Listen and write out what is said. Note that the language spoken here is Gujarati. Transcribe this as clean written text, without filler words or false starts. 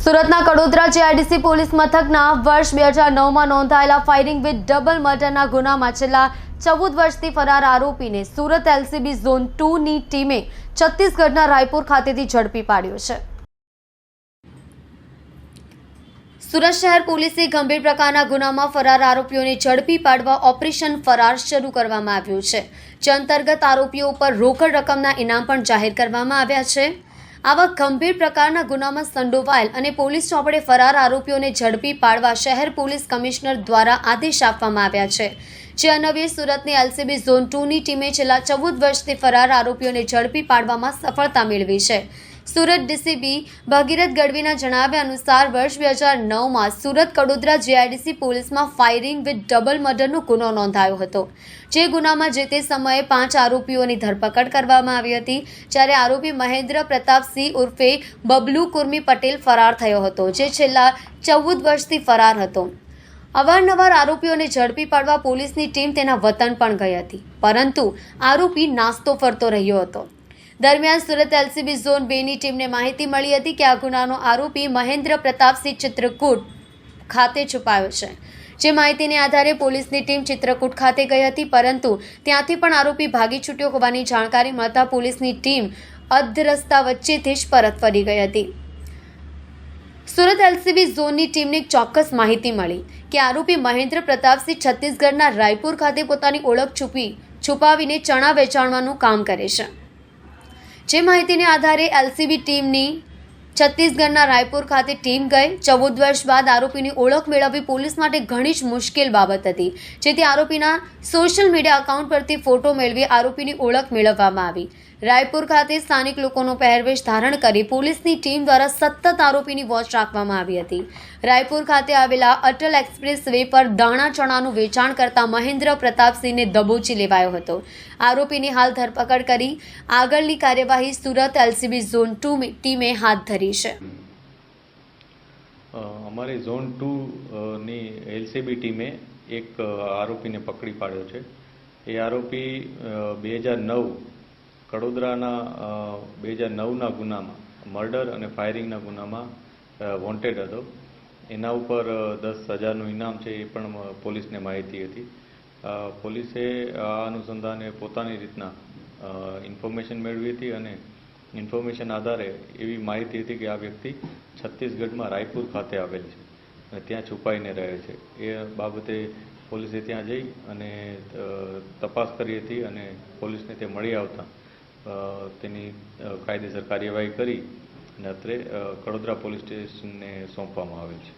સુરતના કડોદરા જીઆઈડીસી પોલીસ મથકના વર્ષ 2009માં નોંધાયેલા ફાયરિંગ વિથ ડબલ મર્ડરના ગુનામાં છેલ્લા 14 વર્ષથી ફરાર આરોપીને સુરત એલસીબી ઝોન 2ની ટીમે છત્તીસગઢના રાયપુર ખાતેથી ઝડપી પાડ્યો છે। સુરત શહેર પોલીસે ગંભીર પ્રકારના ગુનામાં ફરાર આરોપીઓને ઝડપી પાડવા ઓપરેશન ફરાર શરૂ કરવામાં આવ્યું છે, જે અંતર્ગત આરોપીઓ પર રોકડ રકમના ઇનામ પણ જાહેર કરવામાં આવ્યા છે। આવા ગંભીર પ્રકારના ગુનામાં સંડોવાયેલ અને પોલીસ ચોપડે ફરાર આરોપીઓને ઝડપી પાડવા શહેર પોલીસ કમિશનર દ્વારા આદેશ આપવામાં આવ્યા છે, જે અન્વયે સુરતની એલસીબી ઝોન 2ની ટીમે છેલ્લા 14 વર્ષથી ફરાર આરોપીઓને ઝડપી પાડવામાં સફળતા મેળવી છે। સુરત ડીસીપી ભગીરથ ગઢવીના જણાવ્યા અનુસાર વર્ષ 2009માં સુરત કડોદરા જીઆઈડીસી પોલીસમાં ફાયરિંગ વિથ ડબલ મર્ડરનો ગુનો નોંધાયો હતો, જે ગુનામાં જે તે સમયે 5 આરોપીઓની ધરપકડ કરવામાં આવી હતી, જ્યારે આરોપી મહેન્દ્ર પ્રતાપસિંહ ઉર્ફે બબલુ કુર્મી પટેલ ફરાર થયો હતો, જે છેલ્લા 14 વર્ષથી ફરાર હતો। અવારનવાર આરોપીઓને ઝડપી પાડવા પોલીસની ટીમ તેના વતન પણ ગઈ હતી, પરંતુ આરોપી નાસ્તો ફરતો રહ્યો હતો। દરમિયાન સુરત એલસીબી ઝોન 2ની ટીમને માહિતી મળી હતી કે આ ગુનાનો આરોપી મહેન્દ્ર પ્રતાપસિંહ ચિત્રકૂટ ખાતે છુપાયો છે, જે માહિતીને આધારે પોલીસની ટીમ ચિત્રકૂટ ખાતે ગઈ હતી, પરંતુ ત્યાંથી પણ આરોપી ભાગી છૂટ્યો હોવાની જાણકારી મળતા પોલીસની ટીમ અર્ધ રસ્તા વચ્ચેથી જ પરત ફરી ગઈ હતી। સુરત એલસીબી ઝોનની ટીમને એક ચોક્કસ માહિતી મળી કે આરોપી મહેન્દ્ર પ્રતાપસિંહ છત્તીસગઢના રાયપુર ખાતે પોતાની ઓળખ છુપાવીને ચણા વેચાણવાનું કામ કરે છે। જે માહિતીને આધારે એલસીબી ટીમની છત્તીસગઢના રાયપુર ખાતે ટીમ ગઈ। 14 વર્ષ બાદ આરોપીની ઓળખ મેળવવી પોલીસ માટે ઘણી જ મુશ્કેલ બાબત હતી, જેથી આરોપીના સોશિયલ મીડિયા એકાઉન્ટ પરથી ફોટો મેળવી આરોપીની ઓળખ મેળવવામાં આવી। રાયપુર ખાતે સ્થાનિક લોકોનો પહેરવેશ ધારણ કરી પોલીસની ટીમ દ્વારા સતત આરોપીની વોચ રાખવામાં આવી હતી। રાયપુર ખાતે આવેલા અટલ એક્સપ્રેસ વે પર દાણા ચણાનું વેચાણ કરતા મહેન્દ્ર પ્રતાપસિંહને દબોચી લેવાયો હતો। આરોપીની હાલ ધરપકડ કરી આગળની કાર્યવાહી સુરત એલસીબી ઝોન 2 ટીમે હાથ ધરી છે। અમારી ઝોન 2ની એલસીબી ટીમે એક આરોપીને પકડી પાડ્યો છે। એ આરોપી 2009 કડોદરાના 2009ના ગુનામાં મર્ડર અને ફાયરિંગના ગુનામાં વોન્ટેડ હતો। એના ઉપર 10,000નું ઇનામ છે, એ પણ પોલીસને માહિતી હતી। પોલીસે આ અનુસંધાને પોતાની રીતના ઇન્ફોર્મેશન મેળવી હતી અને ઇન્ફોર્મેશન આધારે એવી માહિતી હતી કે આ વ્યક્તિ છત્તીસગઢમાં રાયપુર ખાતે આવેલ છે અને ત્યાં છુપાઈને રહે છે। એ બાબતે પોલીસે ત્યાં જઈ અને તપાસ કરી હતી અને પોલીસને તે મળી આવતા તેની કાયદેસર કાર્યવાહી કરી અને અત્રે કડોદરા પોલીસ સ્ટેશનને સોંપવામાં આવેલ છે।